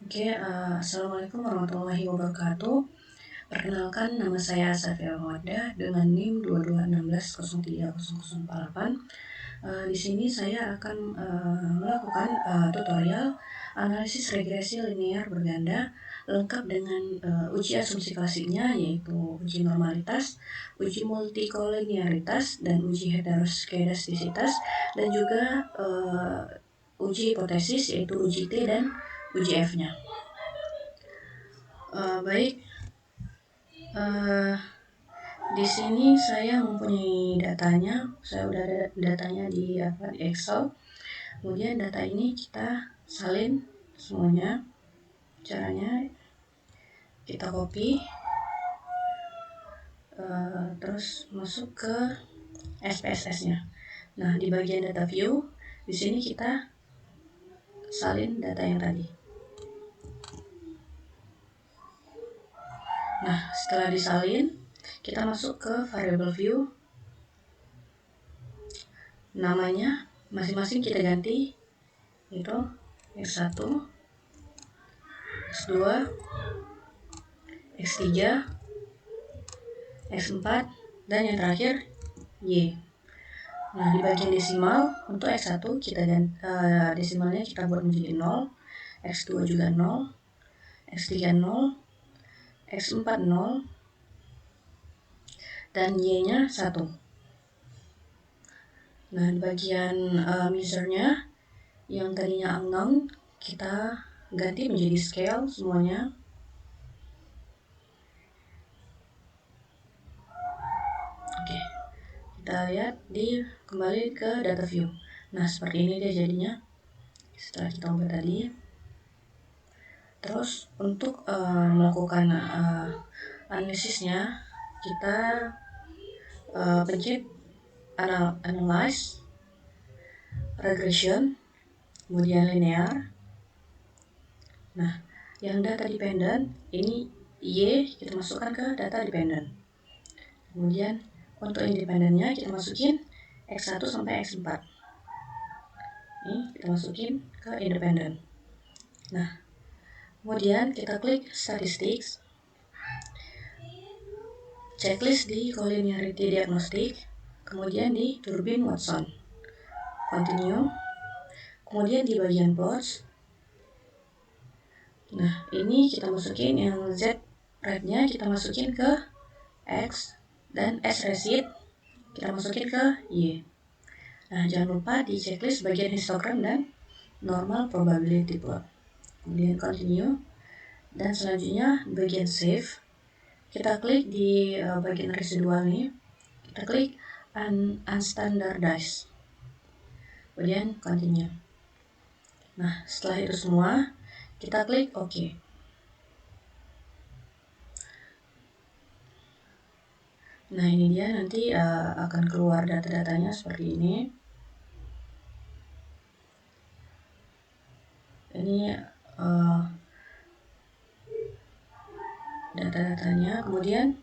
Assalamualaikum warahmatullahi wabarakatuh. Perkenalkan, nama saya Safia Mawaddah dengan NIM 2216030048. Di sini saya akan melakukan tutorial analisis regresi linear berganda lengkap dengan uji asumsi klasiknya, yaitu uji normalitas, uji multikolinearitas, dan uji heteroskedastisitas, dan juga uji hipotesis, yaitu uji T dan uji F-nya. Baik, di sini saya mempunyai datanya. Saya udah ada datanya di Excel. Kemudian data ini kita salin semuanya. Caranya kita copy, terus masuk ke SPSS-nya. Nah, di bagian data view, di sini kita salin data yang tadi. Nah, setelah disalin, kita masuk ke variable view. Namanya masing-masing kita ganti, itu X1, X2, X3, X4, dan yang terakhir Y. Nah, di bagian desimal, untuk X1 kita desimalnya kita buat menjadi 0, X2 juga 0, X3 0, X4 0, dan Y-nya 1. Nah, di bagian measure-nya, yang tadinya unknown, kita ganti menjadi scale semuanya. Oke, kita lihat kembali ke data view. Nah, seperti ini dia jadinya setelah kita ubah tadi. Terus untuk melakukan analisisnya, kita pencet analyze, regression, kemudian linear. Nah, yang data dependent ini Y kita masukkan ke data dependent. Kemudian untuk independennya kita masukin X1 sampai X4. Ini kita masukin ke independent. Nah, kemudian kita klik statistics, checklist di collinearity diagnostic, kemudian di Durbin-Watson, continue, kemudian di bagian plots. Nah, ini kita masukin yang Z rate-nya kita masukin ke X, dan S receipt kita masukin ke Y. Nah, jangan lupa di checklist bagian histogram dan normal probability plot. Kemudian continue, dan selanjutnya bagian save, kita klik di bagian residual ini, kita klik unstandardized, kemudian continue. Nah, setelah itu semua kita klik OK. Nah, ini dia nanti akan keluar data-datanya seperti ini. Ini data-datanya. Kemudian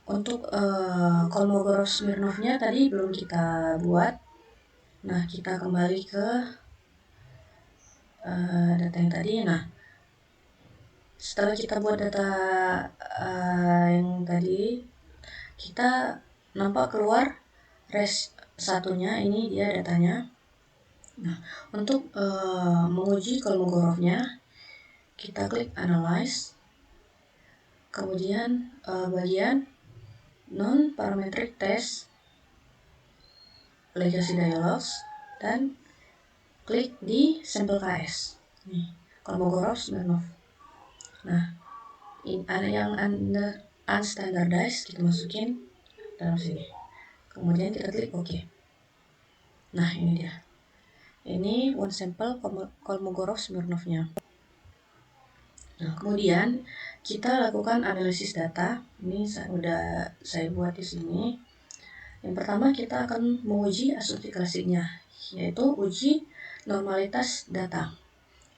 untuk Kolmogorov-Smirnov-nya tadi belum kita buat. Nah, kita kembali ke data yang tadi. Nah, setelah kita buat data yang tadi, kita nampak keluar res satunya. Ini dia datanya. Nah, untuk menguji Kolmogorov-nya, kita klik analyze, kemudian bagian non-parametric test, legacy dialogs, dan klik di sampel KS. Nih, Kolmogorov-Smirnov. Nah, ada yang unstandardized, kita masukin dalam sini. Kemudian kita klik OK. Nah, ini dia. Ini one sample Kolmogorov-Smirnov-nya. Nah, kemudian kita lakukan analisis data. Ini saya buat di sini. Yang pertama kita akan menguji asumsi klasiknya, yaitu uji normalitas data.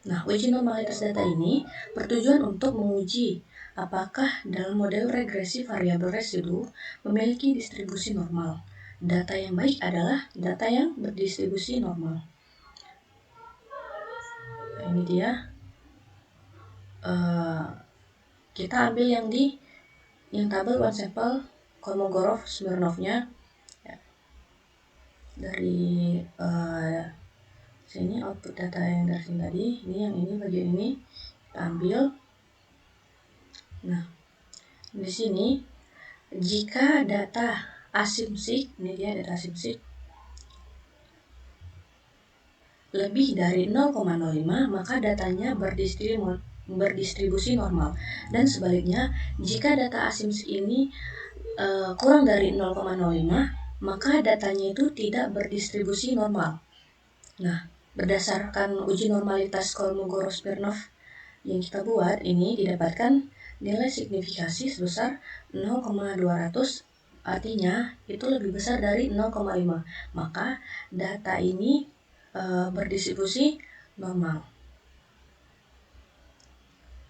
Nah, uji normalitas data ini bertujuan untuk menguji apakah dalam model regresi variabel residu memiliki distribusi normal. Data yang baik adalah data yang berdistribusi normal. Ini dia. kita ambil yang tabel one sample Kolmogorov-Smirnovnya ya. Dari sini output data yang dari sini tadi, ini yang ini bagian ini kita ambil. Nah, di sini jika data asimsik, ini dia data asimsik lebih dari 0,05 maka datanya berdistribusi normal, dan sebaliknya jika data asimsik ini kurang dari 0,05 maka datanya itu tidak berdistribusi normal. Nah, berdasarkan uji normalitas Kolmogorov-Smirnov yang kita buat ini didapatkan nilai signifikasi sebesar 0,200, artinya itu lebih besar dari 0,5, maka data ini berdistribusi normal.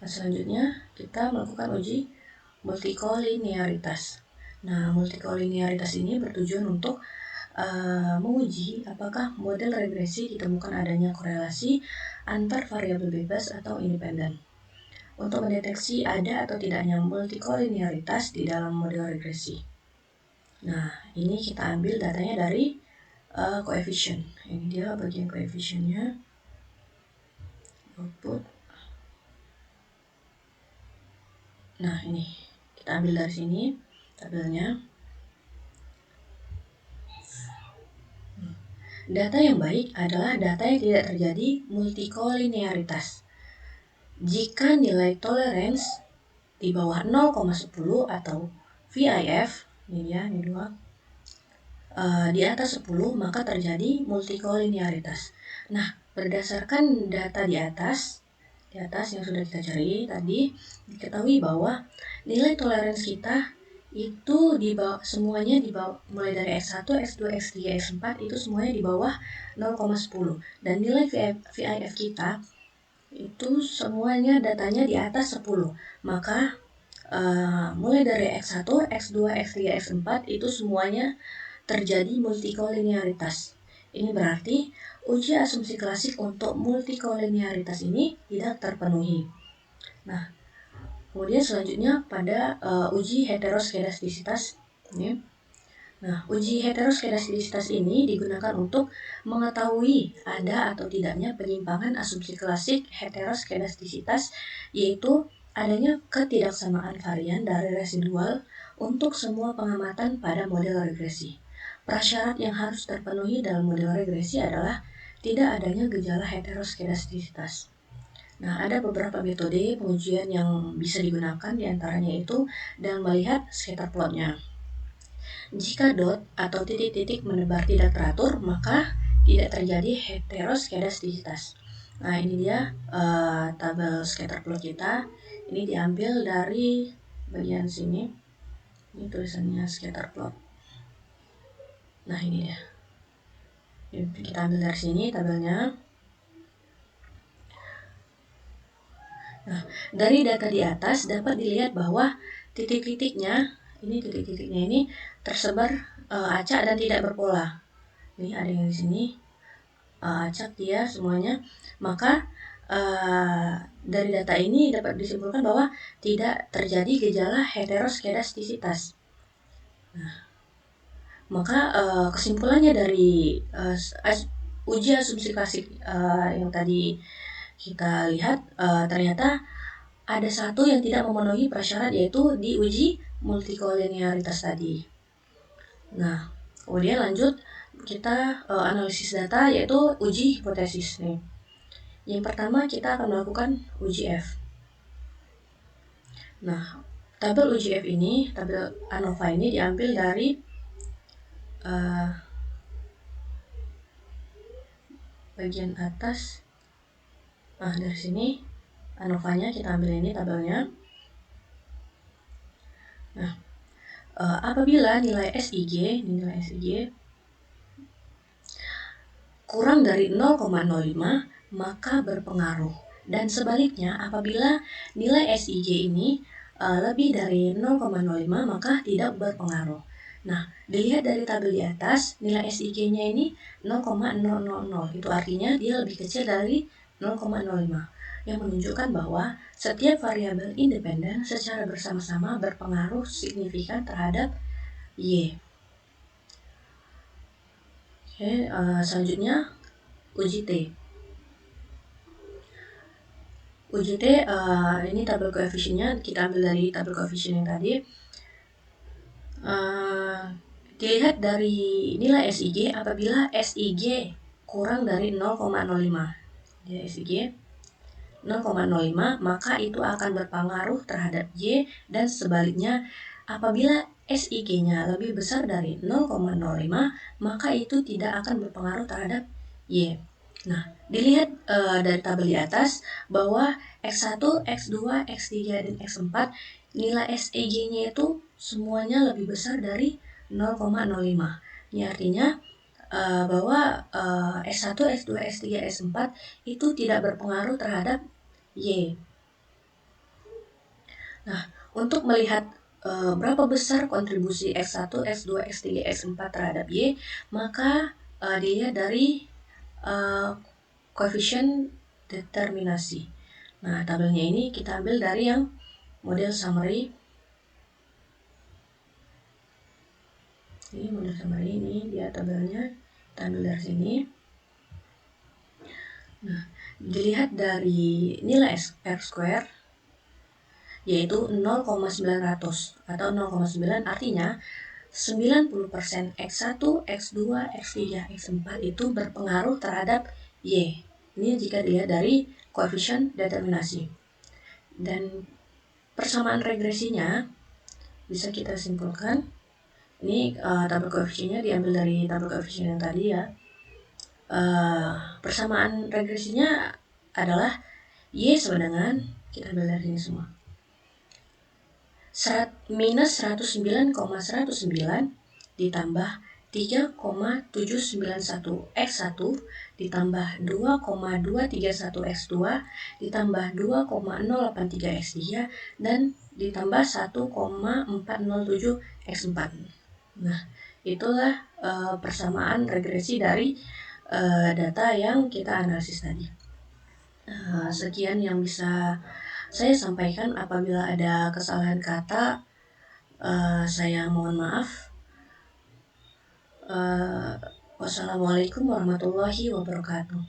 Nah, selanjutnya kita melakukan uji multikolinearitas. Nah, multikolinearitas ini bertujuan untuk menguji apakah model regresi ditemukan adanya korelasi antar variabel bebas atau independen. Untuk mendeteksi ada atau tidaknya multikolinearitas di dalam model regresi. Nah, ini kita ambil datanya dari koefisien. Ini dia bagian koefisiennya. Output. Nah, ini kita ambil dari sini tabelnya. Data yang baik adalah data yang tidak terjadi multikolinearitas. Jika nilai tolerance di bawah 0,10 atau VIF, ini dia, ini dua, di atas 10 maka terjadi multikolinearitas. Nah, berdasarkan data di atas yang sudah kita cari tadi, diketahui bahwa nilai toleransi kita itu semuanya di bawah, mulai dari X1, X2, X3, X4 itu semuanya di bawah 0,10, dan nilai VIF kita itu semuanya datanya di atas 10. Maka mulai dari X1, X2, X3, X4 itu semuanya terjadi multikolinearitas. Ini berarti uji asumsi klasik untuk multikolinearitas ini tidak terpenuhi. Nah, kemudian selanjutnya pada uji heteroskedastisitas ini. Nah, uji heteroskedastisitas ini digunakan untuk mengetahui ada atau tidaknya penyimpangan asumsi klasik heteroskedastisitas, yaitu adanya ketidaksamaan varian dari residual untuk semua pengamatan pada model regresi. Prasyarat yang harus terpenuhi dalam model regresi adalah tidak adanya gejala heteroskedastisitas. Nah, ada beberapa metode pengujian yang bisa digunakan, diantaranya itu dengan melihat scatter plotnya. Jika dot atau titik-titik menebar tidak teratur, maka tidak terjadi heteroskedastisitas. Nah, ini dia tabel scatter plot kita. Ini diambil dari bagian sini. Ini tulisannya scatter plot. Nah, ini dia. Kita ambil dari sini tabelnya. Nah, dari data di atas dapat dilihat bahwa titik-titiknya ini tersebar acak dan tidak berpola. Ini ada yang di sini acak dia semuanya. Maka dari data ini dapat disimpulkan bahwa tidak terjadi gejala heteroskedastisitas. Nah, maka kesimpulannya dari uji asumsi klasik yang tadi kita lihat, ternyata ada satu yang tidak memenuhi prasyarat, yaitu di uji multikolinearitas tadi. Nah, kemudian lanjut kita analisis data, yaitu uji hipotesis nih. Yang pertama kita akan melakukan uji F. Nah, tabel uji F ini, tabel ANOVA ini diambil dari bagian atas. Nah, dari sini ANOVA-nya kita ambil ini tabelnya. Nah, apabila nilai SIG kurang dari 0,05 maka berpengaruh, dan sebaliknya apabila nilai SIG ini lebih dari 0,05 maka tidak berpengaruh. Nah, dilihat dari tabel di atas, nilai SIG-nya ini 0,000, itu artinya dia lebih kecil dari 0,05. yang menunjukkan bahwa setiap variabel independen secara bersama-sama berpengaruh signifikan terhadap Y. Oke, selanjutnya uji T. Uji T, ini tabel koefisiennya kita ambil dari tabel koefisien yang tadi. Dilihat dari nilai SIG apabila SIG kurang dari 0,05. Ya, SIG 0,05, maka itu akan berpengaruh terhadap Y, dan sebaliknya apabila SIG-nya lebih besar dari 0,05, maka itu tidak akan berpengaruh terhadap Y. Nah, dilihat dari tabel di atas bahwa X1, X2, X3, dan X4 nilai SIG-nya itu semuanya lebih besar dari 0,05. Ini artinya bahwa S1, S2, S3, S4 itu tidak berpengaruh terhadap Y. Nah, untuk melihat berapa besar kontribusi X1, X2, X3, X4 terhadap Y, maka dilihat dari koefisien determinasi. Nah, tabelnya ini kita ambil dari yang model summary. Ini model summary, ini dia tabelnya, kita ambil dari sini. Nah, dilihat dari nilai R square, yaitu 0,900 atau 0,9, artinya 90% X1, X2, X3, X4 itu berpengaruh terhadap Y. Ini jika dilihat dari koefisien determinasi. Dan persamaan regresinya bisa kita simpulkan. Ini tabel koefisiennya diambil dari tabel koefisien yang tadi ya. Persamaan regresinya adalah Y sama dengan, kita ambil dari sini semua, minus 109,109 ditambah 3,791 X1 ditambah 2,231 X2 ditambah 2,083 X3 dan ditambah 1,407 X4. Nah, itulah persamaan regresi dari data yang kita analisis tadi. Sekian yang bisa saya sampaikan. Apabila ada kesalahan kata, saya mohon maaf. Wassalamualaikum warahmatullahi wabarakatuh.